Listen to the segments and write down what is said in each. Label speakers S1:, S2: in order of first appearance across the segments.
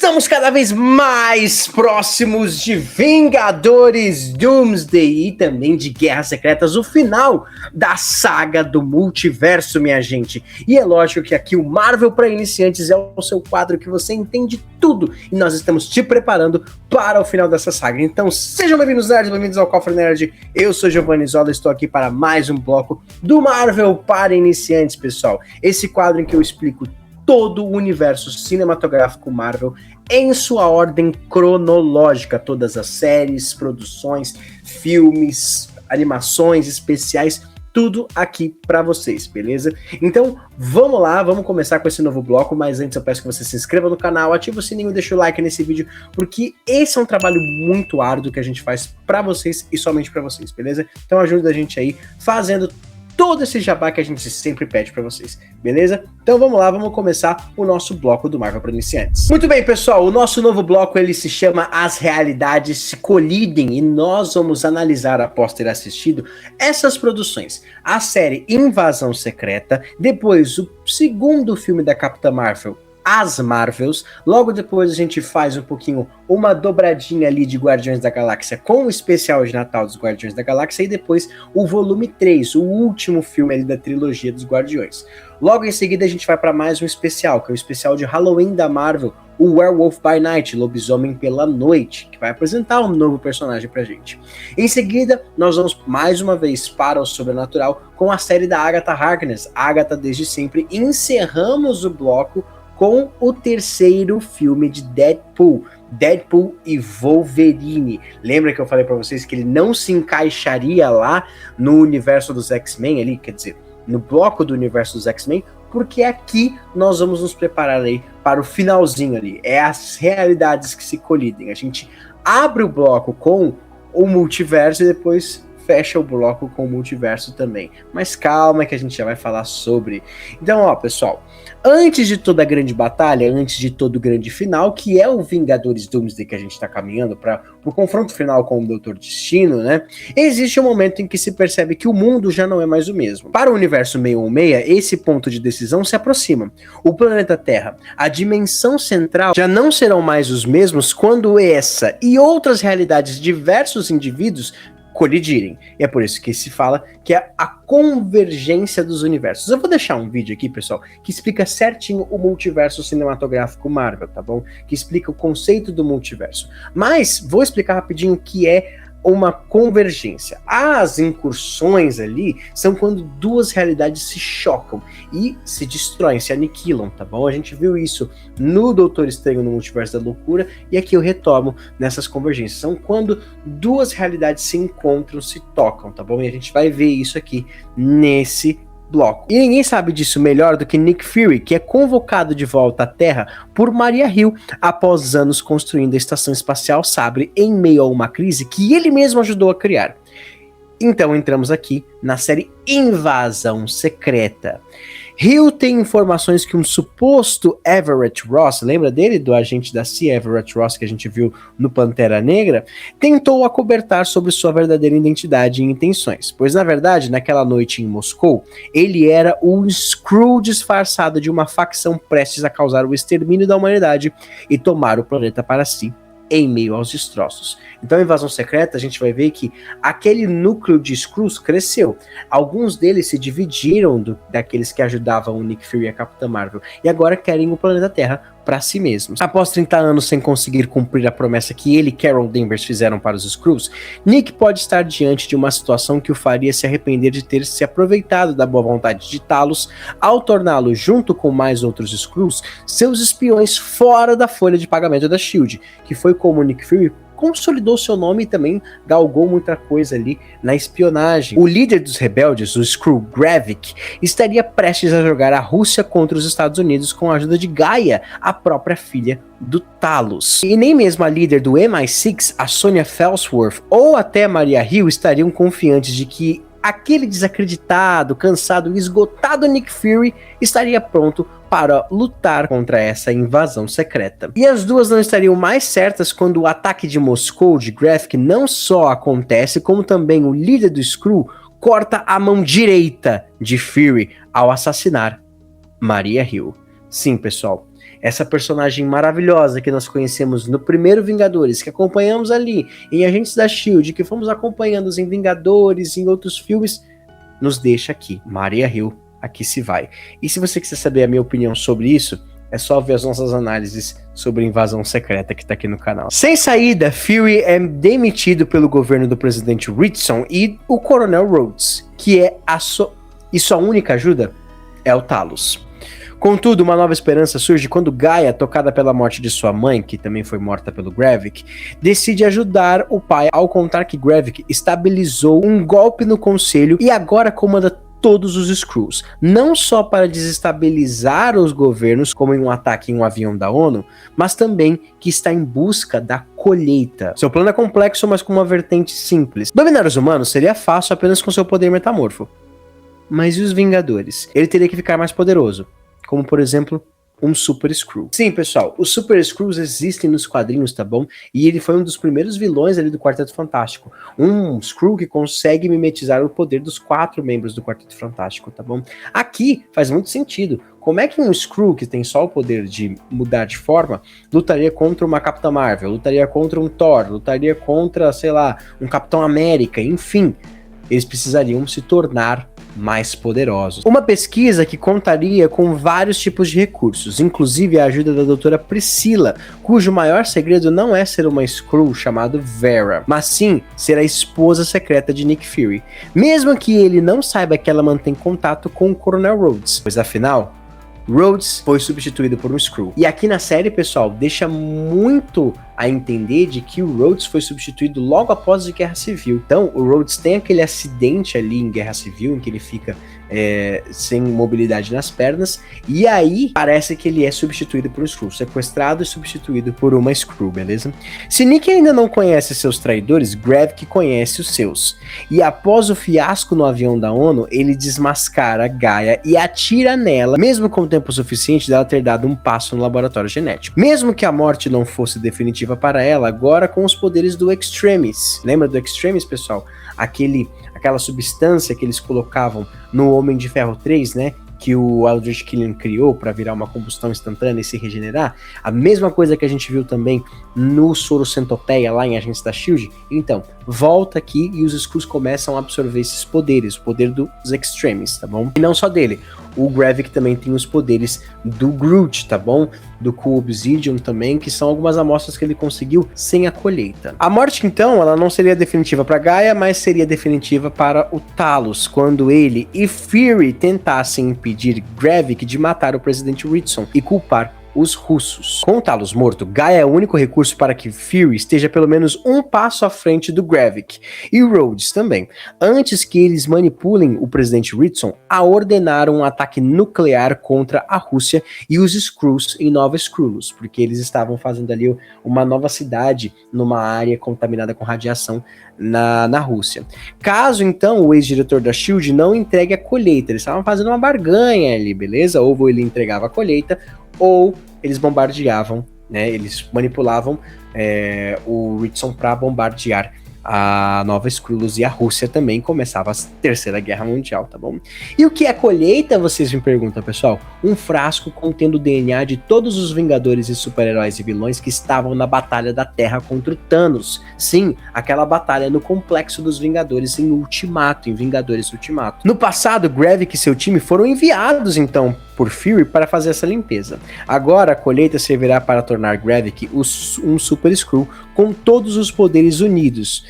S1: Estamos cada vez mais próximos de Vingadores Doomsday e também de Guerras Secretas, o final da saga do multiverso, minha gente. E é lógico que aqui o Marvel para Iniciantes é o seu quadro que você entende tudo e nós estamos te preparando para o final dessa saga. Então sejam bem-vindos, nerds, bem-vindos ao Cofre Nerd. Eu sou Giovanni Zola, estou aqui para mais um bloco do Marvel para Iniciantes, pessoal. Esse quadro em que eu explico todo o universo cinematográfico Marvel em sua ordem cronológica, todas as séries, produções, filmes, animações especiais, tudo aqui para vocês, beleza? Então, vamos lá, vamos começar com esse novo bloco, mas antes eu peço que você se inscreva no canal, ative o sininho e deixe o like nesse vídeo, porque esse é um trabalho muito árduo que a gente faz para vocês e somente para vocês, beleza? Então ajuda a gente aí fazendo todo esse jabá que a gente sempre pede pra vocês, beleza? Então vamos lá, vamos começar o nosso bloco do Marvel para Iniciantes. Muito bem, pessoal, o nosso novo bloco ele se chama As Realidades se Colidem e nós vamos analisar, após ter assistido, essas produções. A série Invasão Secreta, depois o segundo filme da Capitã Marvel, As Marvels, logo depois a gente faz um pouquinho, uma dobradinha ali de Guardiões da Galáxia com o especial de Natal dos Guardiões da Galáxia e depois o volume 3, o último filme ali da trilogia dos Guardiões. Logo em seguida a gente vai para mais um especial, que é o especial de Halloween da Marvel, o Werewolf by Night, Lobisomem pela Noite, que vai apresentar um novo personagem pra gente. Em seguida, nós vamos mais uma vez para o Sobrenatural com a série da Agatha Harkness, Agatha Desde Sempre, e encerramos o bloco com o terceiro filme de Deadpool e Wolverine. Lembra que eu falei pra vocês que ele não se encaixaria lá no universo dos X-Men ali, quer dizer, no bloco do universo dos X-Men, porque aqui nós vamos nos preparar aí para o finalzinho ali. É as realidades que se colidem. A gente abre o bloco com o multiverso e depois fecha o bloco com o multiverso também. Mas calma que a gente já vai falar sobre. Então, ó, pessoal, antes de toda a grande batalha, antes de todo o grande final, que é o Vingadores Doomsday que a gente tá caminhando para o confronto final com o Doutor Destino, né? Existe um momento em que se percebe que o mundo já não é mais o mesmo. Para o universo 616, esse ponto de decisão se aproxima. O planeta Terra, a dimensão central, já não serão mais os mesmos quando essa e outras realidades de diversos indivíduos colidirem. E é por isso que se fala que é a convergência dos universos. Eu vou deixar um vídeo aqui, pessoal, que explica certinho o multiverso cinematográfico Marvel, tá bom? Que explica o conceito do multiverso. Mas vou explicar rapidinho o que é uma convergência. As incursões ali são quando duas realidades se chocam e se destroem, se aniquilam, tá bom? A gente viu isso no Doutor Estranho no Multiverso da Loucura e aqui eu retomo nessas convergências. São quando duas realidades se encontram, se tocam, tá bom? E a gente vai ver isso aqui nesse bloco. E ninguém sabe disso melhor do que Nick Fury, que é convocado de volta à Terra por Maria Hill após anos construindo a Estação Espacial Sabre em meio a uma crise que ele mesmo ajudou a criar. Então entramos aqui na série Invasão Secreta. Hill tem informações que um suposto Everett Ross, lembra dele, do agente da CIA Everett Ross que a gente viu no Pantera Negra, tentou acobertar sobre sua verdadeira identidade e intenções, pois na verdade, naquela noite em Moscou, ele era um Skrull disfarçado de uma facção prestes a causar o extermínio da humanidade e tomar o planeta para si, em meio aos destroços. Então, a Invasão Secreta, a gente vai ver que aquele núcleo de Skrulls cresceu. Alguns deles se dividiram daqueles que ajudavam o Nick Fury e a Capitã Marvel, e agora querem o planeta Terra para si mesmos. Após 30 anos sem conseguir cumprir a promessa que ele e Carol Danvers fizeram para os Skrulls, Nick pode estar diante de uma situação que o faria se arrepender de ter se aproveitado da boa vontade de Talos ao torná-lo, junto com mais outros Skrulls, seus espiões fora da folha de pagamento da SHIELD, que foi como Nick Fury consolidou seu nome e também galgou muita coisa ali na espionagem. O líder dos rebeldes, o Skrull Gravik, estaria prestes a jogar a Rússia contra os Estados Unidos com a ajuda de Gaia, a própria filha do Talos. E nem mesmo a líder do MI6, a Sonya Fellsworth, ou até Maria Hill estariam confiantes de que aquele desacreditado, cansado e esgotado Nick Fury estaria pronto para lutar contra essa invasão secreta. E as duas não estariam mais certas quando o ataque de Moscou de Gravik não só acontece, como também o líder do Skrull corta a mão direita de Fury ao assassinar Maria Hill. Sim, pessoal, essa personagem maravilhosa que nós conhecemos no primeiro Vingadores, que acompanhamos ali em Agentes da S.H.I.E.L.D., que fomos acompanhando em Vingadores, em outros filmes, nos deixa aqui. Maria Hill, aqui se vai. E se você quiser saber a minha opinião sobre isso, é só ver as nossas análises sobre a invasão secreta que tá aqui no canal. Sem saída, Fury é demitido pelo governo do presidente Ritson e o Coronel Rhodes, que é e sua única ajuda é o Talos. Contudo, uma nova esperança surge quando Gaia, tocada pela morte de sua mãe, que também foi morta pelo Gravik, decide ajudar o pai ao contar que Gravik estabilizou um golpe no conselho e agora comanda todos os Skrulls, não só para desestabilizar os governos, como em um ataque em um avião da ONU, mas também que está em busca da colheita. Seu plano é complexo, mas com uma vertente simples. Dominar os humanos seria fácil apenas com seu poder metamorfo. Mas e os Vingadores? Ele teria que ficar mais poderoso, como por exemplo, um Super Skrull. Sim, pessoal, os Super Skrulls existem nos quadrinhos, tá bom? E ele foi um dos primeiros vilões ali do Quarteto Fantástico. Um Skrull que consegue mimetizar o poder dos 4 membros do Quarteto Fantástico, tá bom? Aqui faz muito sentido. Como é que um Skrull, que tem só o poder de mudar de forma, lutaria contra uma Capitã Marvel, lutaria contra um Thor, lutaria contra, sei lá, um Capitão América, enfim. Eles precisariam se tornar mais poderosos. Uma pesquisa que contaria com vários tipos de recursos, inclusive a ajuda da doutora Priscila, cujo maior segredo não é ser uma Skrull chamada Vera, mas sim ser a esposa secreta de Nick Fury, mesmo que ele não saiba que ela mantém contato com o Coronel Rhodes, pois afinal, Rhodes foi substituído por um Skrull. E aqui na série, pessoal, deixa muito a entender de que o Rhodes foi substituído logo após a Guerra Civil. Então, o Rhodes tem aquele acidente ali em Guerra Civil, em que ele fica sem mobilidade nas pernas, e aí parece que ele é substituído por um Skrull, sequestrado e substituído por uma Skrull, beleza? Se Nick ainda não conhece seus traidores, Gravik conhece os seus. E após o fiasco no avião da ONU, ele desmascara Gaia e atira nela, mesmo com tempo suficiente dela ter dado um passo no laboratório genético. Mesmo que a morte não fosse definitiva para ela, agora com os poderes do Extremis. Lembra do Extremis, pessoal? Aquela substância que eles colocavam no Homem de Ferro 3, né? Que o Aldrich Killian criou para virar uma combustão instantânea e se regenerar. A mesma coisa que a gente viu também no Soro Centopeia, lá em Agentes da S.H.I.E.L.D. Então, volta aqui e os Skrulls começam a absorver esses poderes, o poder dos Extremis, tá bom? E não só dele, o Gravik também tem os poderes do Groot, tá bom? Do Cool Obsidian também, que são algumas amostras que ele conseguiu sem a colheita. A morte, então, ela não seria definitiva para Gaia, mas seria definitiva para o Talos, quando ele e Fury tentassem impedir Gravik de matar o presidente Ritson e culpar os russos. Com o Talos morto, Gaia é o único recurso para que Fury esteja pelo menos um passo à frente do Gravik, e Rhodes também, antes que eles manipulem o presidente Ritson a ordenar um ataque nuclear contra a Rússia e os Skrulls em Nova Skrullos, porque eles estavam fazendo ali uma nova cidade numa área contaminada com radiação na Rússia. Caso então o ex-diretor da S.H.I.E.L.D. não entregue a colheita, eles estavam fazendo uma barganha ali, beleza? Ou ele entregava a colheita, ou eles bombardeavam, né? Eles manipulavam o Ritson para bombardear a Nova Skrullos, e a Rússia também começava a Terceira Guerra Mundial, tá bom? E o que é colheita, vocês me perguntam, pessoal? Um frasco contendo o DNA de todos os Vingadores e super-heróis e vilões que estavam na Batalha da Terra contra o Thanos. Sim, aquela batalha no Complexo dos Vingadores em Ultimato, em Vingadores Ultimato. No passado, Gravik e seu time foram enviados, então, por Fury para fazer essa limpeza. Agora, a colheita servirá para tornar Gravik um Super Skrull com todos os poderes unidos.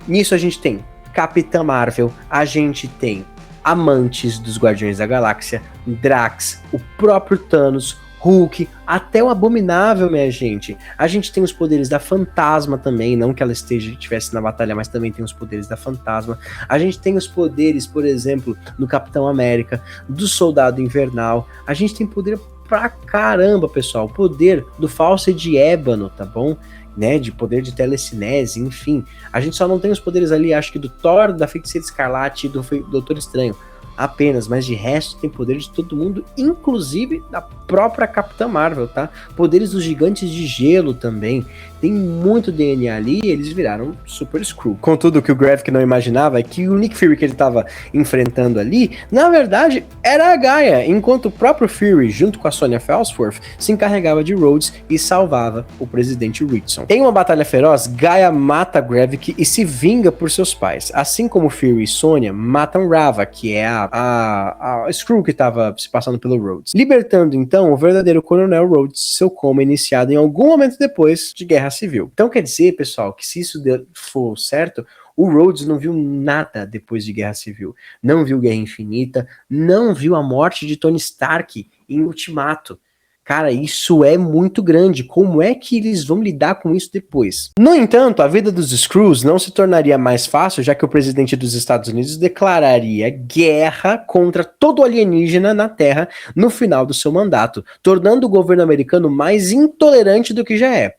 S1: Nisso a gente tem Capitã Marvel, a gente tem Amantes dos Guardiões da Galáxia, Drax, o próprio Thanos, Hulk, até o Abominável, minha gente. A gente tem os poderes da Fantasma também, não que ela estivesse na batalha, mas também tem os poderes da Fantasma. A gente tem os poderes, por exemplo, do Capitão América, do Soldado Invernal. A gente tem poder pra caramba, pessoal. O poder do Falso de Ébano, tá bom? Né, de poder de telecinese, enfim. A gente só não tem os poderes ali, acho que do Thor, da Feiticeira Escarlate e do Doutor Estranho. apenas, mas de resto tem poderes de todo mundo, inclusive da própria Capitã Marvel, tá? Poderes dos gigantes de gelo também. Tem muito DNA ali e eles viraram Super Skrull. Contudo, o que o Gravik não imaginava é que o Nick Fury que ele estava enfrentando ali, na verdade, era a Gaia, enquanto o próprio Fury, junto com a Sonya Falsworth, se encarregava de Rhodes e salvava o presidente Ritson. Em uma batalha feroz, Gaia mata Gravik e se vinga por seus pais, assim como Fury e Sonya matam Rava, que é a Skrull que estava se passando pelo Rhodes, libertando então o verdadeiro Coronel Rhodes, seu coma iniciado em algum momento depois de Guerra Civil. Então quer dizer, pessoal, que se isso for certo, o Rhodes não viu nada depois de Guerra Civil, não viu Guerra Infinita, não viu a morte de Tony Stark em Ultimato. Cara, isso é muito grande. Como é que eles vão lidar com isso depois? No entanto, a vida dos Skrulls não se tornaria mais fácil, já que o presidente dos Estados Unidos declararia guerra contra todo alienígena na Terra no final do seu mandato, tornando o governo americano mais intolerante do que já é.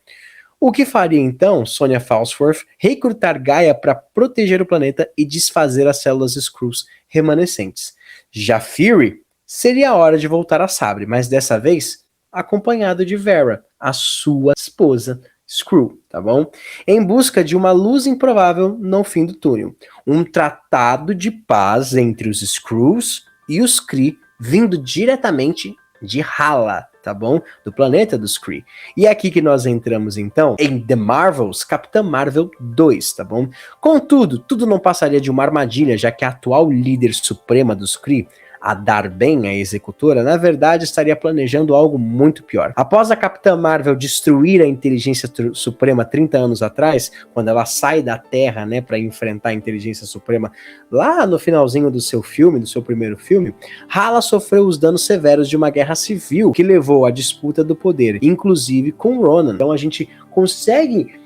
S1: O que faria então Sonya Falsworth recrutar Gaia para proteger o planeta e desfazer as células Skrulls remanescentes. Já Fury, seria a hora de voltar a Sabre, mas dessa vez acompanhado de Vera, a sua esposa Skrull, tá bom? Em busca de uma luz improvável no fim do túnel. Um tratado de paz entre os Skrulls e os Kree, vindo diretamente de Hala, tá bom? Do planeta dos Kree. E é aqui que nós entramos, então, em The Marvels, Capitã Marvel 2, tá bom? Contudo, tudo não passaria de uma armadilha, já que a atual líder suprema dos Kree, a Dar-Benn, a executora, na verdade estaria planejando algo muito pior. Após a Capitã Marvel destruir a inteligência suprema 30 anos atrás, quando ela sai da Terra, né, para enfrentar a inteligência suprema, lá no finalzinho do seu filme, do seu primeiro filme, Hala sofreu os danos severos de uma guerra civil que levou à disputa do poder, inclusive com Ronan. Então a gente consegue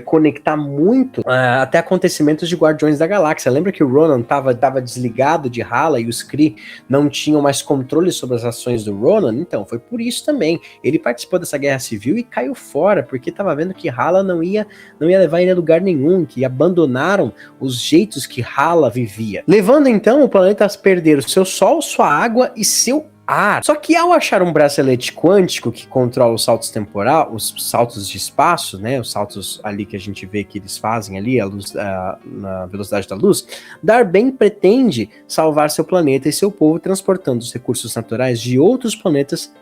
S1: conectar muito até acontecimentos de Guardiões da Galáxia. Lembra que o Ronan estava desligado de Hala e os Kree não tinham mais controle sobre as ações do Ronan? Então, foi por isso também. Ele participou dessa guerra civil e caiu fora, porque estava vendo que Hala não ia levar ele a lugar nenhum, que abandonaram os jeitos que Hala vivia. Levando então o planeta a perder o seu sol, sua água e seu ar. Só que ao achar um bracelete quântico que controla os saltos temporais, os saltos de espaço, né, os saltos ali que a gente vê que eles fazem ali, a luz, na velocidade da luz, Dar-Benn pretende salvar seu planeta e seu povo transportando os recursos naturais de outros planetas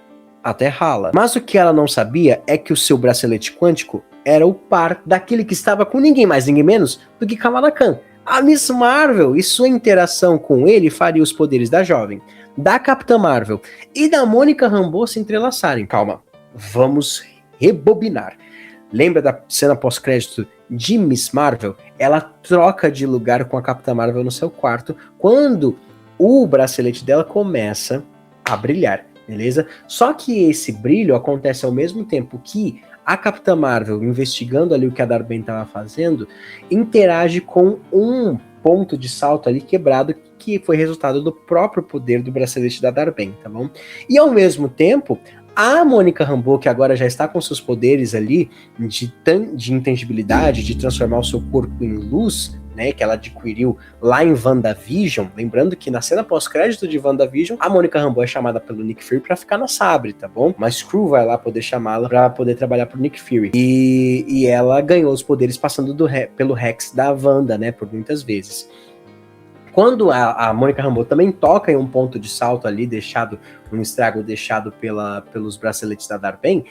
S1: até Hala. Mas o que ela não sabia é que o seu bracelete quântico era o par daquele que estava com ninguém mais, ninguém menos do que Kamala Khan. A Miss Marvel e sua interação com ele faria os poderes da jovem, da Capitã Marvel e da Mônica Rambeau se entrelaçarem. Calma, vamos rebobinar. Lembra da cena pós-crédito de Miss Marvel? Ela troca de lugar com a Capitã Marvel no seu quarto quando o bracelete dela começa a brilhar, beleza? Só que esse brilho acontece ao mesmo tempo que a Capitã Marvel, investigando ali o que a Dar-Benn estava fazendo, interage com um ponto de salto ali quebrado que foi resultado do próprio poder do bracelete da Dar-Benn, tá bom? E ao mesmo tempo, a Mônica Rambeau, que agora já está com seus poderes ali de intangibilidade, de transformar o seu corpo em luz, né, que ela adquiriu lá em WandaVision, lembrando que na cena pós-crédito de WandaVision, a Mônica Rambeau é chamada pelo Nick Fury pra ficar na Sabre, tá bom? Mas Skrull vai lá poder chamá-la pra poder trabalhar pro Nick Fury. E ela ganhou os poderes passando pelo Rex da Wanda, né, por muitas vezes. Quando a Mônica Rambeau também toca em um ponto de salto ali, um estrago deixado pelos braceletes da Dar-Benn,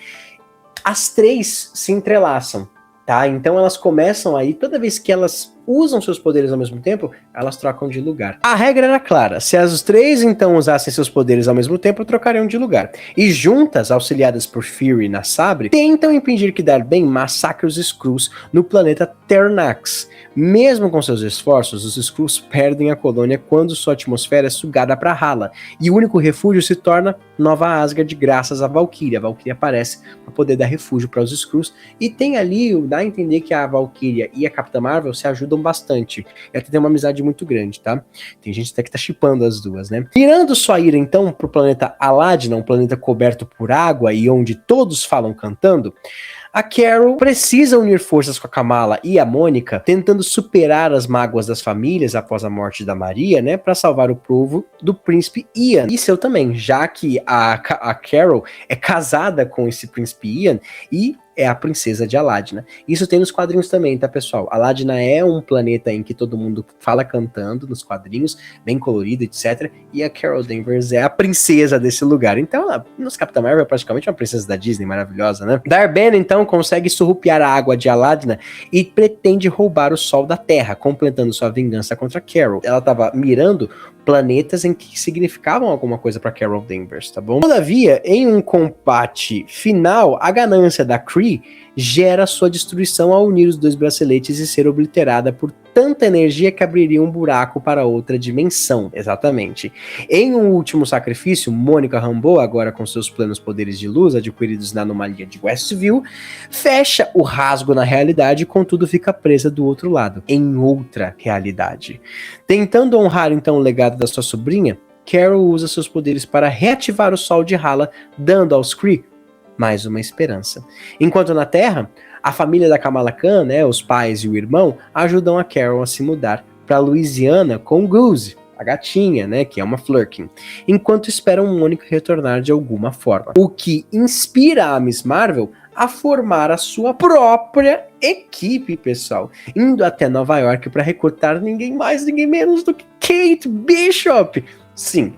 S1: as três se entrelaçam, tá? Então elas começam aí, toda vez que elas usam seus poderes ao mesmo tempo, elas trocam de lugar. A regra era clara, se as três então usassem seus poderes ao mesmo tempo, trocariam de lugar. E juntas, auxiliadas por Fury na Sabre, tentam impedir que Dar-Benn massacre os Skrulls no planeta Ternax. Mesmo com seus esforços, os Skrulls perdem a colônia quando sua atmosfera é sugada para Hala, e o único refúgio se torna Nova Asgard graças a Valkyria. A Valkyria aparece para poder dar refúgio para os Skrulls, e tem ali, dá a entender que a Valkyria e a Capitã Marvel se ajudam bastante. E até tem uma amizade muito grande, tá? Tem gente até que tá shippando as duas, né? Virando sua ira, então, pro planeta Aladna, um planeta coberto por água e onde todos falam cantando, A Carol precisa unir forças com a Kamala e a Mônica, tentando superar as mágoas das famílias após a morte da Maria, né, para salvar o povo do príncipe Ian e seu também, já que a Carol é casada com esse príncipe Ian e é a princesa de Aladna. Isso tem nos quadrinhos também, tá, pessoal? Aladna é um planeta em que todo mundo fala cantando nos quadrinhos, bem colorido, etc. E a Carol Danvers é a princesa desse lugar. Então, ela, nos Capitã Marvel, é praticamente uma princesa da Disney, maravilhosa, né? Dar-Benn, então, consegue surrupiar a água de Aladna e pretende roubar o sol da Terra, completando sua vingança contra Carol. Ela estava mirando planetas em que significavam alguma coisa para Carol Danvers, tá bom? Todavia, em um combate final, a ganância da Kree gera sua destruição ao unir os dois braceletes e ser obliterada por tanta energia que abriria um buraco para outra dimensão. Exatamente. Em um último sacrifício, Monica Rambeau, agora com seus plenos poderes de luz adquiridos na anomalia de Westview, fecha o rasgo na realidade e contudo fica presa do outro lado, em outra realidade. Tentando honrar então o legado da sua sobrinha, Carol usa seus poderes para reativar o Sol de Hala, dando aos Kree mais uma esperança. Enquanto na Terra, a família da Kamala Khan, né, os pais e o irmão, ajudam a Carol a se mudar para Louisiana com Goose, a gatinha, né, que é uma Flerken, enquanto esperam Mônica retornar de alguma forma. O que inspira a Miss Marvel a formar a sua própria equipe, pessoal, indo até Nova York para recrutar ninguém mais, ninguém menos do que Kate Bishop. Sim,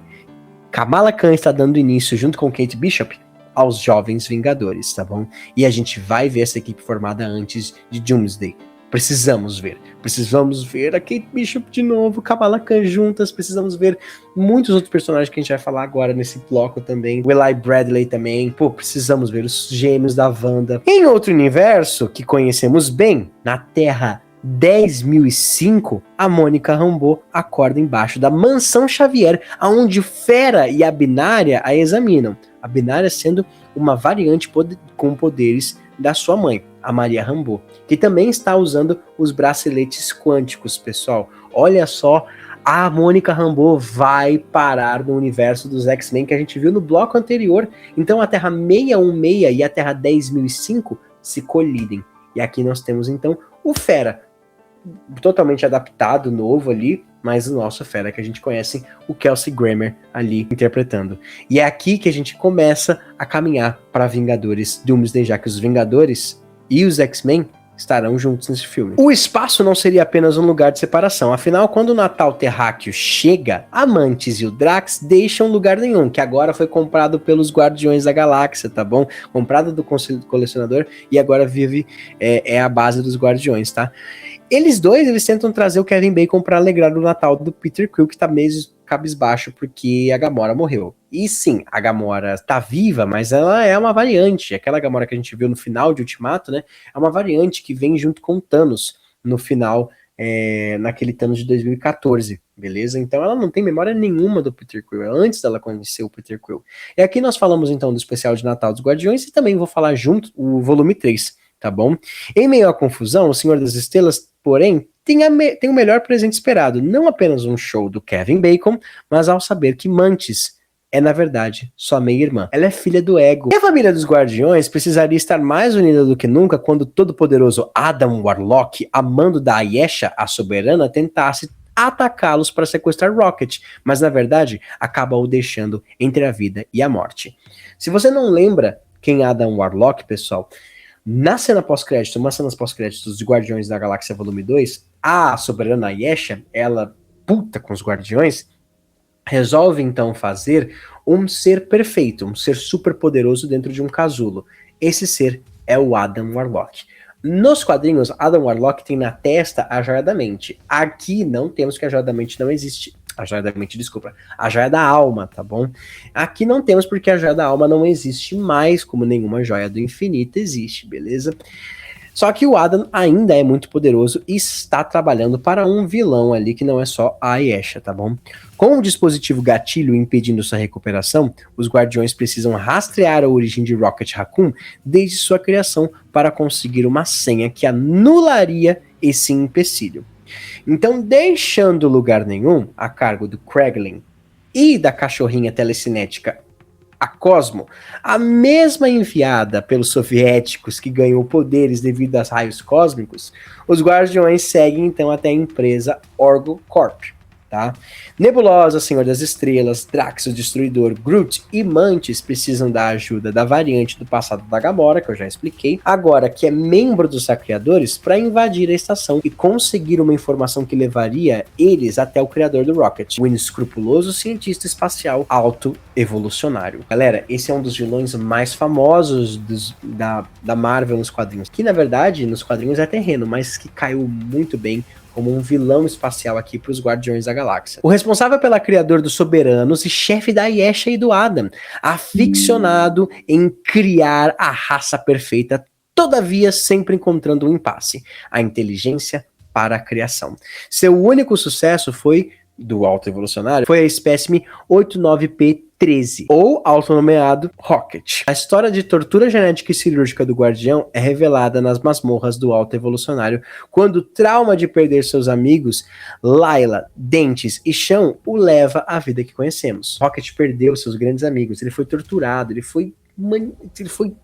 S1: Kamala Khan está dando início, junto com Kate Bishop, aos Jovens Vingadores, tá bom? E a gente vai ver essa equipe formada antes de Doomsday. Precisamos ver a Kate Bishop de novo, Kamala Khan juntas, precisamos ver muitos outros personagens que a gente vai falar agora nesse bloco também, o Eli Bradley também, pô, precisamos ver os gêmeos da Wanda. Em outro universo que conhecemos bem, na Terra 10.005, a Monica Rambeau acorda embaixo da Mansão Xavier, onde Fera e a Binária a examinam. A Binária sendo uma variante com poderes da sua mãe, a Maria Rambeau, que também está usando os braceletes quânticos, pessoal. Olha só, a Monica Rambeau vai parar no universo dos X-Men que a gente viu no bloco anterior. Então a Terra 616 e a Terra 10.005 se colidem. E aqui nós temos então o Fera, totalmente adaptado, novo ali, mas o nosso Fera que a gente conhece, o Kelsey Grammer ali interpretando. E é aqui que a gente começa a caminhar para Vingadores Doomsday, já que os Vingadores e os X-Men estarão juntos nesse filme. O espaço não seria apenas um lugar de separação, afinal, quando o Natal Terráqueo chega, a Mantis e o Drax deixam lugar nenhum, que agora foi comprado pelos Guardiões da Galáxia, tá bom? Comprado do colecionador e agora vive, é a base dos Guardiões, tá? Eles tentam trazer o Kevin Bacon para alegrar o Natal do Peter Quill, que tá meio cabisbaixo porque a Gamora morreu. E sim, a Gamora tá viva, mas ela é uma variante. Aquela Gamora que a gente viu no final de Ultimato, né? É uma variante que vem junto com o Thanos no final, naquele Thanos de 2014, beleza? Então ela não tem memória nenhuma do Peter Quill, é antes dela conhecer o Peter Quill. E aqui nós falamos então do especial de Natal dos Guardiões e também vou falar junto o volume 3, tá bom? Em meio à confusão, o Senhor das Estrelas, porém, tem o melhor presente esperado, não apenas um show do Kevin Bacon, mas ao saber que Mantis é, na verdade, sua meia-irmã. Ela é filha do Ego. E a família dos Guardiões precisaria estar mais unida do que nunca quando o todo-poderoso Adam Warlock, amando da Ayesha, a soberana, tentasse atacá-los para sequestrar Rocket, mas na verdade acaba o deixando entre a vida e a morte. Se você não lembra quem é Adam Warlock, pessoal, na cena pós-crédito, uma cena pós-créditos de Guardiões da Galáxia Volume 2, a soberana Ayesha, ela puta com os Guardiões, resolve então fazer um ser perfeito, um ser super poderoso dentro de um casulo. Esse ser é o Adam Warlock. Nos quadrinhos, Adam Warlock tem na testa a Joia da Mente. Aqui não temos, que a Joia da Mente não existe. A Joia da Mente, desculpa. A Joia da Alma, tá bom? Aqui não temos porque a Joia da Alma não existe mais, como nenhuma Joia do Infinito existe, beleza? Só que o Adam ainda é muito poderoso e está trabalhando para um vilão ali que não é só a Ayesha, tá bom? Com o dispositivo gatilho impedindo sua recuperação, os Guardiões precisam rastrear a origem de Rocket Raccoon desde sua criação para conseguir uma senha que anularia esse empecilho. Então, deixando lugar nenhum a cargo do Kraglin e da cachorrinha telecinética a Cosmo, a mesma enviada pelos soviéticos que ganhou poderes devido aos raios cósmicos, os Guardiões seguem então até a empresa Orgo Corp. Tá? Nebulosa, Senhor das Estrelas, Drax o Destruidor, Groot e Mantis precisam da ajuda da variante do passado da Gamora, que eu já expliquei, agora que é membro dos Saqueadores, para invadir a estação e conseguir uma informação que levaria eles até o criador do Rocket, o inescrupuloso cientista espacial auto-evolucionário. Galera, esse é um dos vilões mais famosos da Marvel nos quadrinhos, que na verdade nos quadrinhos é terreno, mas que caiu muito bem como um vilão espacial aqui para os Guardiões da Galáxia. O responsável pela criador dos Soberanos e chefe da Yesha e do Adam, aficionado em criar a raça perfeita, todavia sempre encontrando um impasse, a inteligência para a criação. Seu único sucesso foi, do autoevolucionário, foi a espécime 89P13, ou autonomeado Rocket. A história de tortura genética e cirúrgica do Guardião é revelada nas masmorras do autoevolucionário, quando o trauma de perder seus amigos, Layla, Dentes e Chão, o leva à vida que conhecemos. Rocket perdeu seus grandes amigos, ele foi torturado, ele foi,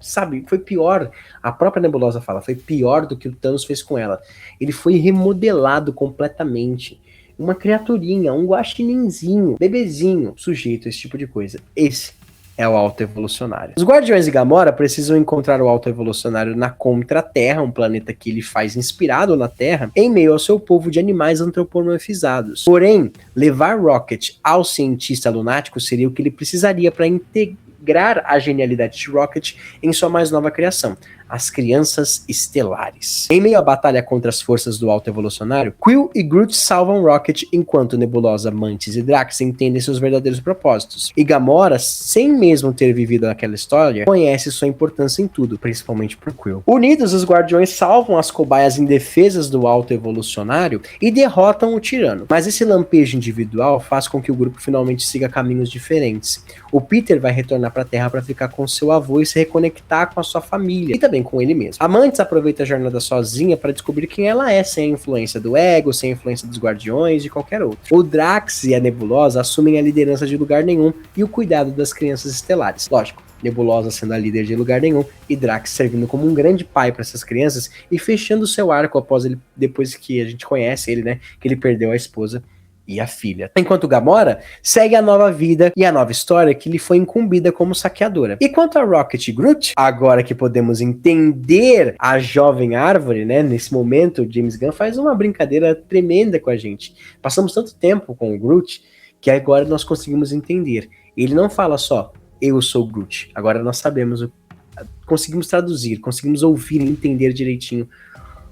S1: sabe, foi pior, a própria Nebulosa fala, foi pior do que o Thanos fez com ela. Ele foi remodelado completamente. Uma criaturinha, um guaxininzinho, bebezinho, sujeito a esse tipo de coisa. Esse é o autoevolucionário. Os Guardiões de Gamora precisam encontrar o autoevolucionário na Contra-Terra, um planeta que ele faz inspirado na Terra, em meio ao seu povo de animais antropomorfizados. Porém, levar Rocket ao cientista lunático seria o que ele precisaria para integrar a genialidade de Rocket em sua mais nova criação, as Crianças Estelares. Em meio à batalha contra as forças do autoevolucionário, Quill e Groot salvam Rocket enquanto Nebulosa, Mantis e Drax entendem seus verdadeiros propósitos. E Gamora, sem mesmo ter vivido aquela história, conhece sua importância em tudo, principalmente por Quill. Unidos, os Guardiões salvam as cobaias indefesas do autoevolucionário e derrotam o tirano. Mas esse lampejo individual faz com que o grupo finalmente siga caminhos diferentes. O Peter vai retornar para a Terra para ficar com seu avô e se reconectar com a sua família, e também com ele mesmo. A Mantis aproveita a jornada sozinha para descobrir quem ela é, sem a influência do ego, sem a influência dos Guardiões e qualquer outro. O Drax e a Nebulosa assumem a liderança de Lugar Nenhum e o cuidado das Crianças Estelares. Lógico, Nebulosa sendo a líder de Lugar Nenhum e Drax servindo como um grande pai para essas crianças e fechando seu arco após ele, depois que a gente conhece ele, né, que ele perdeu a esposa e a filha. Enquanto Gamora segue a nova vida e a nova história que lhe foi incumbida como saqueadora. E quanto a Rocket e Groot, agora que podemos entender a jovem árvore, né, nesse momento o James Gunn faz uma brincadeira tremenda com a gente. Passamos tanto tempo com o Groot que agora nós conseguimos entender. Ele não fala só, eu sou Groot. Agora nós sabemos, conseguimos traduzir, conseguimos ouvir e entender direitinho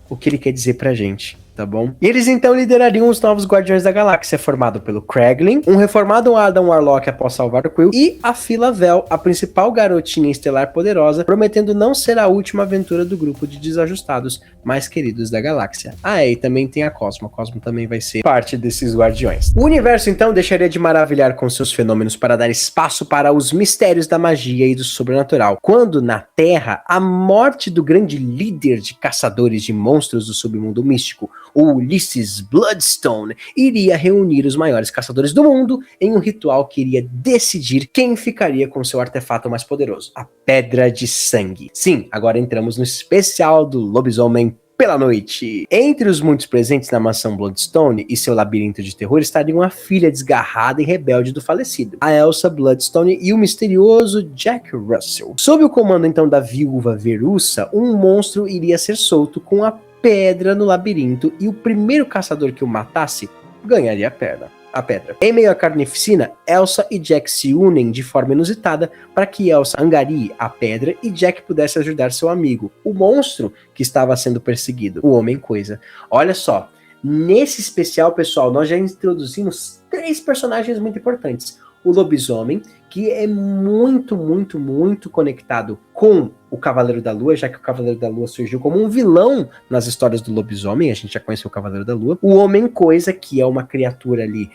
S1: o que ele quer dizer pra gente, tá bom? E eles então liderariam os novos Guardiões da Galáxia, formado pelo Kraglin, um reformado Adam Warlock após salvar o Quill, e a Phyla-Vell, a principal garotinha estelar poderosa, prometendo não ser a última aventura do grupo de desajustados mais queridos da galáxia. Ah, e também tem a Cosmo também vai ser parte desses Guardiões. O universo então deixaria de maravilhar com seus fenômenos para dar espaço para os mistérios da magia e do sobrenatural, quando na Terra, a morte do grande líder de caçadores de monstros do submundo místico, o Ulysses Bloodstone, iria reunir os maiores caçadores do mundo em um ritual que iria decidir quem ficaria com seu artefato mais poderoso, a Pedra de Sangue. Sim, agora entramos no especial do Lobisomem pela Noite. Entre os muitos presentes na mansão Bloodstone e seu labirinto de terror estariam a filha desgarrada e rebelde do falecido, a Elsa Bloodstone, e o misterioso Jack Russell. Sob o comando então da viúva Verussa, um monstro iria ser solto com a pedra no labirinto e o primeiro caçador que o matasse ganharia a pedra. Em meio à carnificina, Elsa e Jack se unem de forma inusitada para que Elsa angarie a pedra e Jack pudesse ajudar seu amigo, o monstro que estava sendo perseguido, o Homem-Coisa. Olha só, nesse especial, pessoal, nós já introduzimos 3 personagens muito importantes. O Lobisomem, que é muito conectado com o Cavaleiro da Lua, já que o Cavaleiro da Lua surgiu como um vilão nas histórias do Lobisomem, a gente já conheceu o Cavaleiro da Lua. O Homem-Coisa, que é uma criatura ali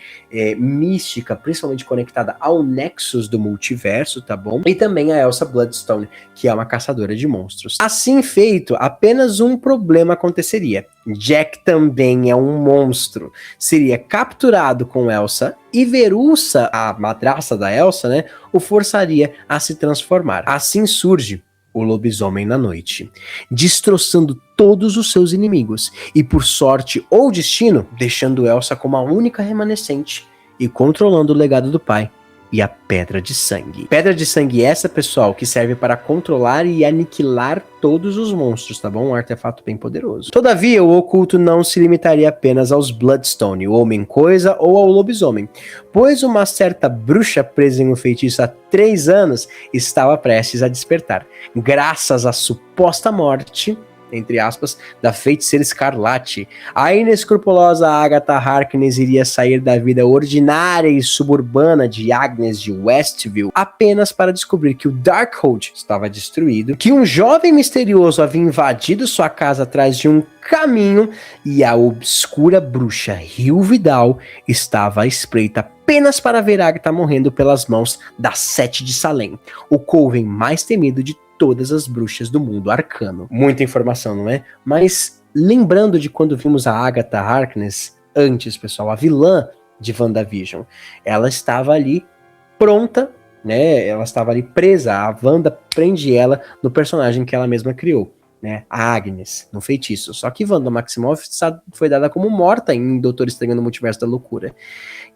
S1: mística, principalmente conectada ao Nexus do multiverso, tá bom? E também a Elsa Bloodstone, que é uma caçadora de monstros. Assim feito, apenas um problema aconteceria. Jack também é um monstro. Seria capturado com Elsa e Verussa, a madrasta da Elsa, né, o forçaria a se transformar. Assim surge o lobisomem na noite, destroçando todos os seus inimigos e, por sorte ou destino, deixando Elsa como a única remanescente e controlando o legado do pai e a Pedra de Sangue. Pedra de Sangue essa, pessoal, que serve para controlar e aniquilar todos os monstros, tá bom? Um artefato bem poderoso. Todavia, o oculto não se limitaria apenas aos Bloodstone, o Homem-Coisa ou ao lobisomem, pois uma certa bruxa presa em um feitiço há 3 anos estava prestes a despertar, graças à suposta morte, entre aspas, da feiticeira Escarlate. A inescrupulosa Agatha Harkness iria sair da vida ordinária e suburbana de Agnes de Westview apenas para descobrir que o Darkhold estava destruído, que um jovem misterioso havia invadido sua casa atrás de um caminho e a obscura bruxa Hilvidal estava à espreita apenas para ver Agatha morrendo pelas mãos da Sete de Salem, o coven mais temido de todas as bruxas do mundo arcano. Muita informação, não é? Mas lembrando de quando vimos a Agatha Harkness antes, pessoal, a vilã de WandaVision, ela estava ali pronta, né? Ela estava ali presa, a Wanda prende ela no personagem que ela mesma criou, né? A Agnes, no feitiço. Só que Wanda Maximoff foi dada como morta em Doutor Estranho no Multiverso da Loucura.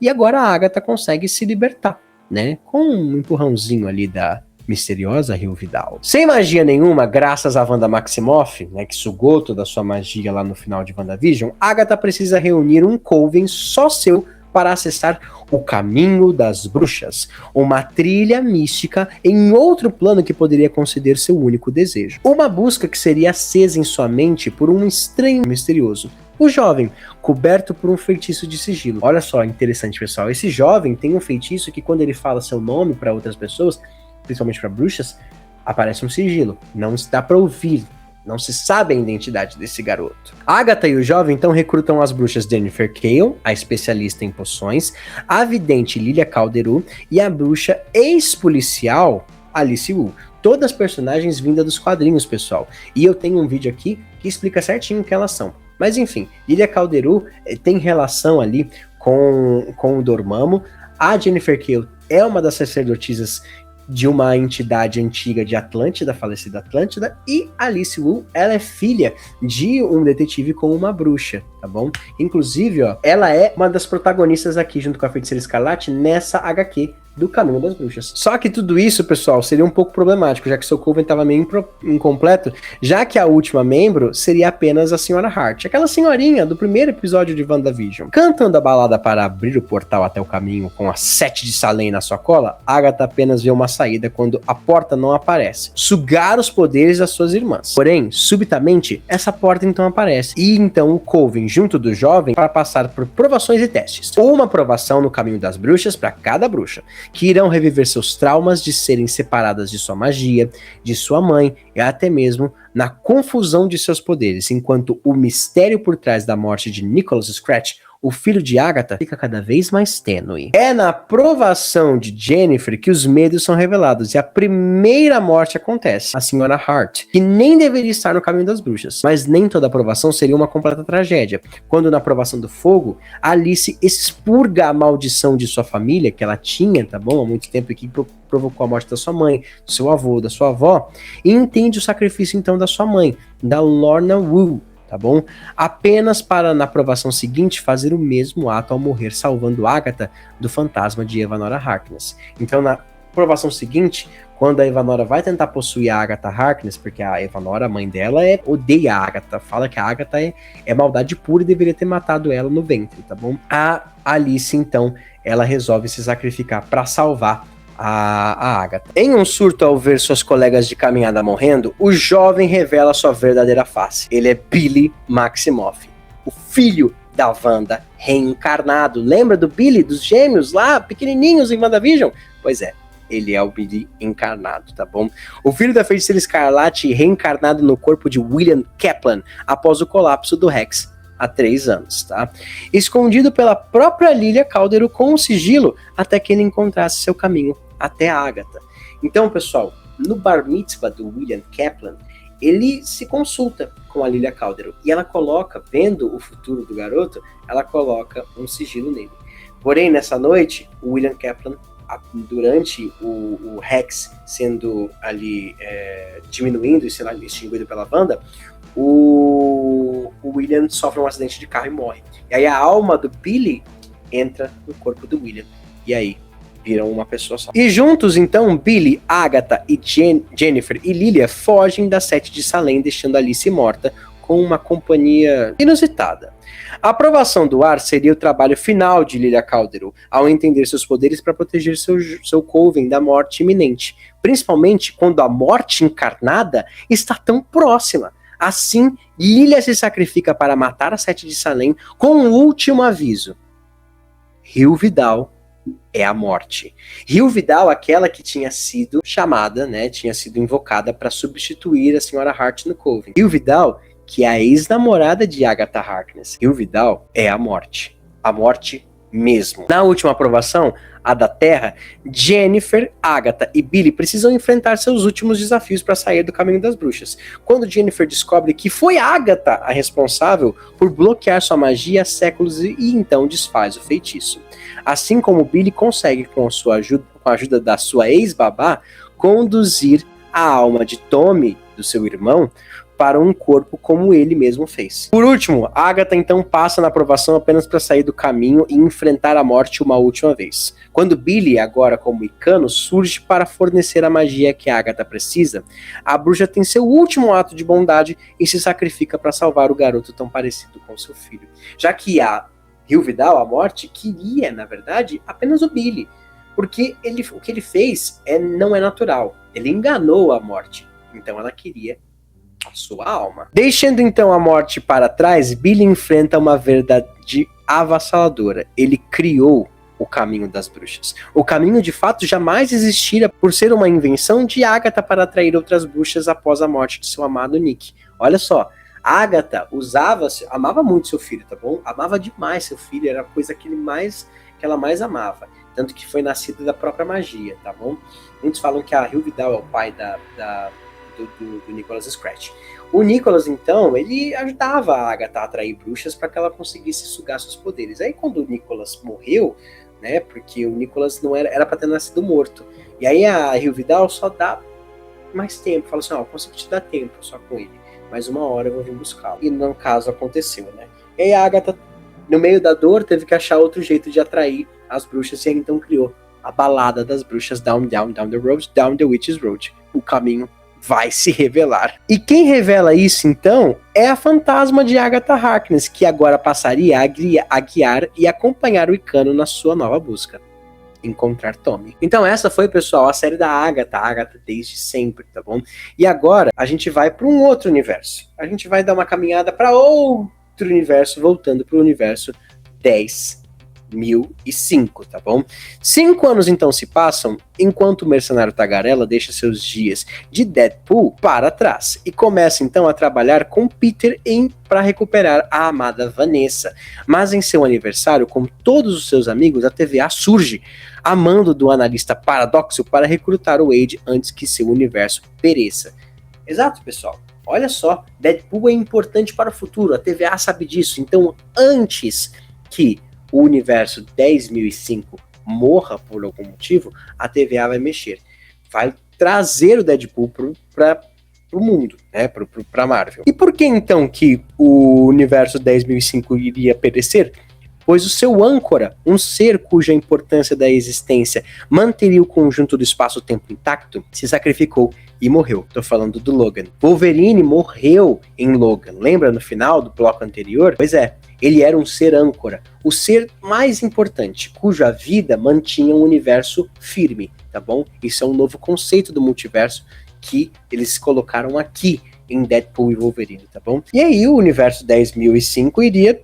S1: E agora a Agatha consegue se libertar, né? Com um empurrãozinho ali da misteriosa Hilvidal. Sem magia nenhuma, graças a Wanda Maximoff, né, que sugou toda a sua magia lá no final de WandaVision, Agatha precisa reunir um coven só seu para acessar o Caminho das Bruxas, uma trilha mística em outro plano que poderia conceder seu único desejo. Uma busca que seria acesa em sua mente por um estranho misterioso, o jovem, coberto por um feitiço de sigilo. Olha só, interessante, pessoal. Esse jovem tem um feitiço que quando ele fala seu nome para outras pessoas, principalmente para bruxas, aparece um sigilo. Não se dá para ouvir, não se sabe a identidade desse garoto. Agatha e o jovem então recrutam as bruxas Jennifer Cale, a especialista em poções, a vidente Lilia Calderu e a bruxa ex-policial Alice Wu. Todas personagens vindas dos quadrinhos, pessoal. E eu tenho um vídeo aqui que explica certinho o que elas são. Mas enfim, Lilia Calderu tem relação ali com o Dormammu. A Jennifer Cale é uma das sacerdotisas de uma entidade antiga de Atlântida, falecida Atlântida, e Alice Wu, ela é filha de um detetive com uma bruxa, tá bom? Inclusive, ó, ela é uma das protagonistas aqui, junto com a Feiticeira Escarlate, nessa HQ do Caminho das Bruxas. Só que tudo isso, pessoal, seria um pouco problemático, já que seu coven estava meio incompleto, já que a última membro seria apenas a Senhora Hart, aquela senhorinha do primeiro episódio de WandaVision. Cantando a balada para abrir o portal até o caminho com a Sete de Salem na sua cola, Agatha apenas vê uma saída quando a porta não aparece: sugar os poderes das suas irmãs. Porém, subitamente, essa porta então aparece, e então o coven junto do jovem para passar por provações e testes. Uma provação no Caminho das Bruxas para cada bruxa, que irão reviver seus traumas de serem separadas de sua magia, de sua mãe e até mesmo na confusão de seus poderes, enquanto o mistério por trás da morte de Nicholas Scratch, o filho de Agatha, fica cada vez mais tênue. É na provação de Jennifer que os medos são revelados e a primeira morte acontece, a Senhora Hart, que nem deveria estar no Caminho das Bruxas. Mas nem toda aprovação seria uma completa tragédia, quando na provação do fogo, Alice expurga a maldição de sua família, que ela tinha, tá bom, há muito tempo, e que provocou a morte da sua mãe, do seu avô, da sua avó, e entende o sacrifício então da sua mãe, da Lorna Wu, tá bom? Apenas para, na provação seguinte, fazer o mesmo ato ao morrer, salvando Agatha do fantasma de Evanora Harkness. Então, na provação seguinte, quando a Evanora vai tentar possuir a Agatha Harkness, porque a Evanora, a mãe dela, odeia a Agatha, fala que a Agatha é maldade pura e deveria ter matado ela no ventre, tá bom? A Alice, então, ela resolve se sacrificar para salvar a Agatha. Em um surto ao ver suas colegas de caminhada morrendo, o jovem revela sua verdadeira face. Ele é Billy Maximoff, o filho da Wanda reencarnado. Lembra do Billy, dos gêmeos lá, pequenininhos em WandaVision? Pois é, ele é o Billy encarnado, tá bom? O filho da Feiticeira Escarlate reencarnado no corpo de William Kaplan após o colapso do Rex há 3 anos, tá? Escondido pela própria Lilia Calderu com um sigilo até que ele encontrasse seu caminho até a Agatha. Então, pessoal, no bar mitzvah do William Kaplan, ele se consulta com a Lilia Calderu e ela coloca, vendo o futuro do garoto, ela coloca um sigilo nele. Porém, nessa noite, o William Kaplan durante o Rex sendo ali diminuindo e sendo extinguido pela Wanda, o William sofre um acidente de carro e morre. E aí a alma do Billy entra no corpo do William. E aí viram uma pessoa só. E juntos, então, Billy, Agatha e Jennifer e Lilia fogem da Sete de Salem, deixando Alice morta com uma companhia inusitada. A aprovação do ar seria o trabalho final de Lilia Calderon, ao entender seus poderes para proteger seu Coven da morte iminente, principalmente quando a morte encarnada está tão próxima. Assim, Lilia se sacrifica para matar a Sete de Salem com um último aviso. Rio Vidal é a morte. Rio Vidal, aquela que tinha sido chamada, né, tinha sido invocada para substituir a Senhora Hart no Coven. Rio Vidal, que é a ex-namorada de Agatha Harkness. Rio Vidal é a morte. A morte mesmo. Na última aprovação, a da Terra, Jennifer, Agatha e Billy precisam enfrentar seus últimos desafios para sair do caminho das bruxas. Quando Jennifer descobre que foi Agatha a responsável por bloquear sua magia há séculos e então desfaz o feitiço. Assim como Billy consegue, com a ajuda da sua ex-babá, conduzir a alma de Tommy, do seu irmão, para um corpo como ele mesmo fez. Por último, Agatha então passa na aprovação apenas para sair do caminho e enfrentar a morte uma última vez. Quando Billy, agora como Icano, surge para fornecer a magia que a Agatha precisa, a bruxa tem seu último ato de bondade e se sacrifica para salvar o garoto tão parecido com seu filho. Já que a Rio Vidal, a morte, queria, na verdade, apenas o Billy, porque o que ele fez não é natural. Ele enganou a morte, então ela queria a sua alma. Deixando então a morte para trás, Billy enfrenta uma verdade avassaladora. Ele criou o caminho das bruxas. O caminho de fato jamais existira por ser uma invenção de Agatha para atrair outras bruxas após a morte de seu amado Nick. Olha só, Agatha amava muito seu filho, tá bom? Amava demais seu filho, era a coisa que ela mais amava. Tanto que foi nascida da própria magia, tá bom? Muitos falam que a Rio Vidal é o pai do Nicholas Scratch. O Nicholas, então, ele ajudava a Agatha a atrair bruxas para que ela conseguisse sugar seus poderes. Aí quando o Nicholas morreu, né, porque o Nicholas não era para ter nascido morto, e aí a Rio Vidal só dá mais tempo, fala assim, eu consigo te dar tempo só com ele, mais uma hora eu vou vir buscá-lo. E no caso aconteceu, né? E aí a Agatha, no meio da dor, teve que achar outro jeito de atrair as bruxas, e aí então criou a balada das bruxas, Down, Down, Down the Road, Down the Witch's Road. O caminho vai se revelar. E quem revela isso, então, é a fantasma de Agatha Harkness, que agora passaria a guiar e acompanhar o Icano na sua nova busca. Encontrar Tommy. Então essa foi, pessoal, a série da Agatha desde sempre, tá bom? E agora a gente vai para um outro universo. A gente vai dar uma caminhada para outro universo, voltando para o universo 10.005, tá bom? 5 anos então se passam, enquanto o mercenário Tagarela deixa seus dias de Deadpool para trás e começa então a trabalhar com Peter para recuperar a amada Vanessa. Mas em seu aniversário, como todos os seus amigos, a TVA surge, a mando do analista Paradoxo para recrutar o Wade antes que seu universo pereça. Exato, pessoal. Olha só, Deadpool é importante para o futuro, a TVA sabe disso. Então, antes que o universo 10.005 morra por algum motivo, a TVA vai mexer. Vai trazer o Deadpool para o mundo, né, para Marvel. E por que então que o universo 10.005 iria perecer? Pois o seu âncora, um ser cuja importância da existência manteria o conjunto do espaço-tempo intacto, se sacrificou e morreu. Tô falando do Logan. Wolverine morreu em Logan. Lembra no final do bloco anterior? Pois é, ele era um ser âncora, o ser mais importante, cuja vida mantinha um universo firme, tá bom? Isso é um novo conceito do multiverso que eles colocaram aqui em Deadpool e Wolverine, tá bom? E aí o universo 10.005 iria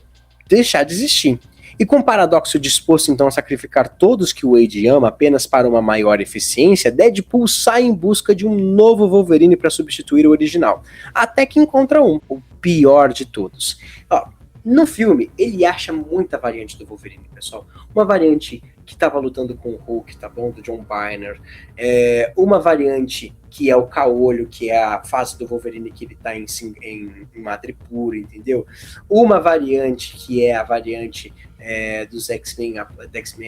S1: deixar de existir. E com o Paradoxo disposto então a sacrificar todos que o Wade ama apenas para uma maior eficiência, Deadpool sai em busca de um novo Wolverine para substituir o original, até que encontra o pior de todos. No filme, ele acha muita variante do Wolverine, pessoal. Uma variante que estava lutando com o Hulk, tá bom? Do John Byrne. Uma variante que é o Caolho, que é a fase do Wolverine que ele tá em Madripoor, entendeu? Uma variante que é a variante dos X-Men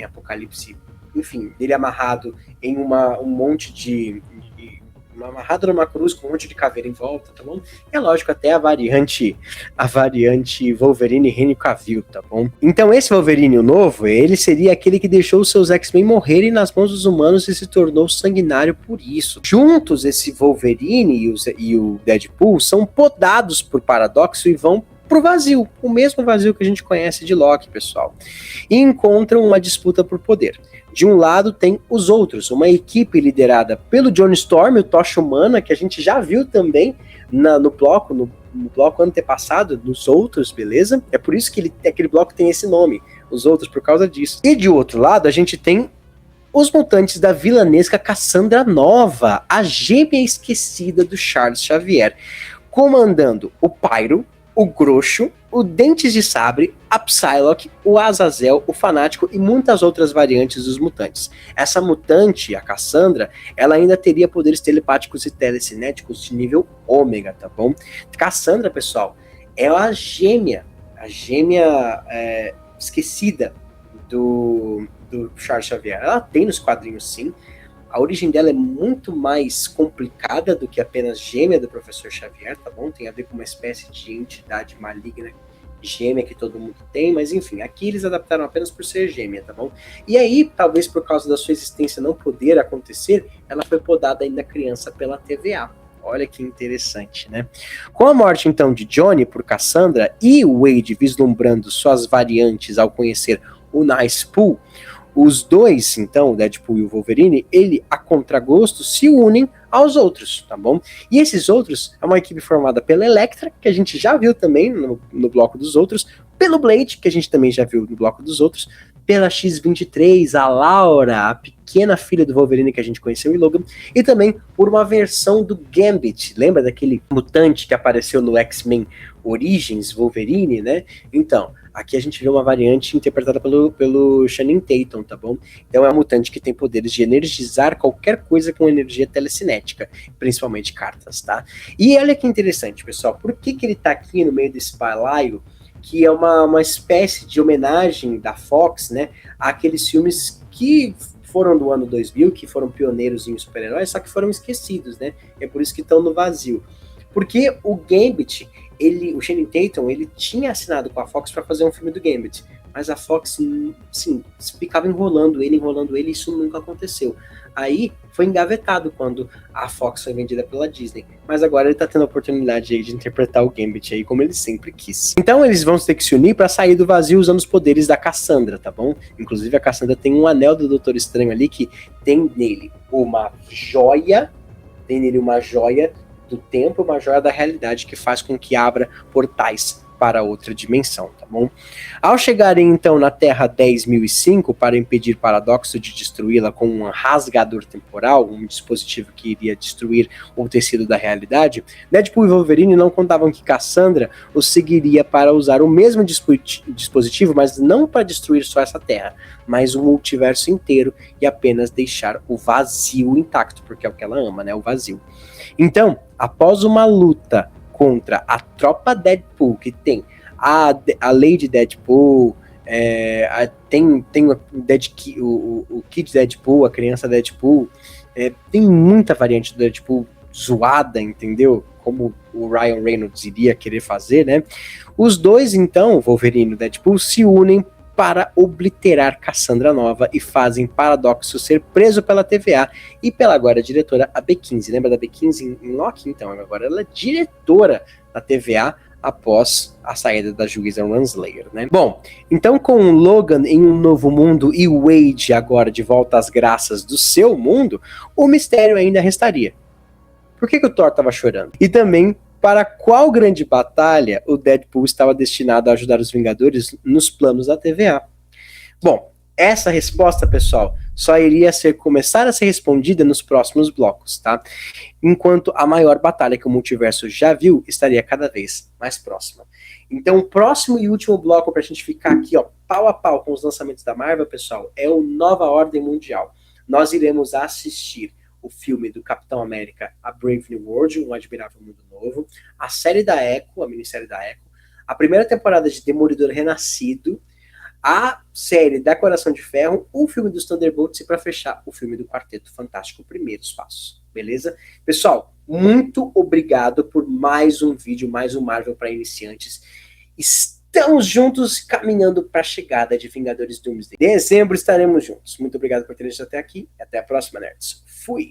S1: Apocalipse enfim, dele amarrado em um monte amarrado numa cruz com um monte de caveira em volta, tá bom? É lógico, até a variante Wolverine Henry Cavill, tá bom? Então esse Wolverine o novo, ele seria aquele que deixou os seus X-Men morrerem nas mãos dos humanos e se tornou sanguinário por isso. Juntos, esse Wolverine e o Deadpool são podados por Paradoxo e vão pro vazio, o mesmo vazio que a gente conhece de Loki, pessoal, e encontram uma disputa por poder. De um lado tem os outros, uma equipe liderada pelo Johnny Storm, o Tocha Humana, que a gente já viu também no bloco antepassado, nos outros, beleza? É por isso que aquele bloco tem esse nome, os outros, por causa disso. E de outro lado, a gente tem os mutantes da vilanesca Cassandra Nova, a gêmea esquecida do Charles Xavier, comandando o Pyro, o Groxo, o Dentes de Sabre, a Psylocke, o Azazel, o Fanático e muitas outras variantes dos mutantes. Essa mutante, a Cassandra, ela ainda teria poderes telepáticos e telecinéticos de nível ômega, tá bom? Cassandra, pessoal, é a gêmea esquecida do Charles Xavier. Ela tem nos quadrinhos, sim. A origem dela é muito mais complicada do que apenas gêmea do Professor Xavier, tá bom? Tem a ver com uma espécie de entidade maligna gêmea que todo mundo tem, mas enfim, aqui eles adaptaram apenas por ser gêmea, tá bom? E aí, talvez por causa da sua existência não poder acontecer, ela foi podada ainda criança pela TVA. Olha que interessante, né? Com a morte, então, de Johnny por Cassandra e o Wade vislumbrando suas variantes ao conhecer o Nicepool, os dois, então, o Deadpool e o Wolverine, ele, a contragosto, se unem aos outros, tá bom? E esses outros é uma equipe formada pela Elektra, que a gente já viu também no bloco dos outros, pelo Blade, que a gente também já viu no bloco dos outros, pela X-23, a Laura, a pequena filha do Wolverine que a gente conheceu em Logan, e também por uma versão do Gambit, lembra daquele mutante que apareceu no X-Men Origins Wolverine, né? Então, aqui a gente vê uma variante interpretada pelo Channing Tatum, tá bom? Então é um mutante que tem poderes de energizar qualquer coisa com energia telecinética, principalmente cartas, tá? E olha que interessante, pessoal, por que ele tá aqui no meio desse balaio, que é uma espécie de homenagem da Fox, né, àqueles filmes que foram do ano 2000, que foram pioneiros em super-heróis, só que foram esquecidos, né? É por isso que estão no vazio. Porque o Gambit, o Channing Tatum, ele tinha assinado com a Fox para fazer um filme do Gambit, mas a Fox, sim, ficava enrolando ele, e isso nunca aconteceu. Aí foi engavetado quando a Fox foi vendida pela Disney, mas agora ele tá tendo a oportunidade aí de interpretar o Gambit aí como ele sempre quis. Então eles vão ter que se unir para sair do vazio usando os poderes da Cassandra, tá bom? Inclusive a Cassandra tem um anel do Doutor Estranho ali que tem nele uma joia do tempo, uma joia da realidade que faz com que abra portais para outra dimensão, tá bom? Ao chegarem então na Terra 10.005 para impedir Paradoxo de destruí-la com um rasgador temporal, um dispositivo que iria destruir o tecido da realidade, Deadpool e Wolverine não contavam que Cassandra os seguiria para usar o mesmo dispositivo, mas não para destruir só essa Terra, mas o multiverso inteiro e apenas deixar o vazio intacto, porque é o que ela ama, né? O vazio. Então, após uma luta contra a tropa Deadpool, que tem a Lady Deadpool, tem o Kid Deadpool, a criança Deadpool, tem muita variante do Deadpool zoada, entendeu? Como o Ryan Reynolds iria querer fazer, né? Os dois, então, Wolverine e Deadpool, se unem para obliterar Cassandra Nova e fazem Paradoxo ser preso pela TVA e pela agora diretora a B15. Lembra da B15 em Loki? Então, agora ela é diretora da TVA após a saída da juíza Renslayer, né? Bom, então com Logan em um novo mundo e Wade agora de volta às graças do seu mundo, o mistério ainda restaria. Por que o Thor estava chorando? E também para qual grande batalha o Deadpool estava destinado a ajudar os Vingadores nos planos da TVA? Bom, essa resposta, pessoal, só iria começar a ser respondida nos próximos blocos, tá? Enquanto a maior batalha que o multiverso já viu estaria cada vez mais próxima. Então, o próximo e último bloco para a gente ficar aqui, ó, pau a pau com os lançamentos da Marvel, pessoal, é o Nova Ordem Mundial. Nós iremos assistir o filme do Capitão América, A Brave New World, Um Admirável Mundo Novo, a série da Echo, a minissérie da Echo, a primeira temporada de Demolidor Renascido, a série da Coração de Ferro, o filme dos Thunderbolts e para fechar o filme do Quarteto Fantástico, Primeiros Passos, beleza? Pessoal, muito obrigado por mais um vídeo, mais um Marvel para iniciantes. Estamos juntos caminhando para a chegada de Vingadores Doomsday. Em dezembro estaremos juntos. Muito obrigado por terem visto até aqui e até a próxima, nerds. Fui!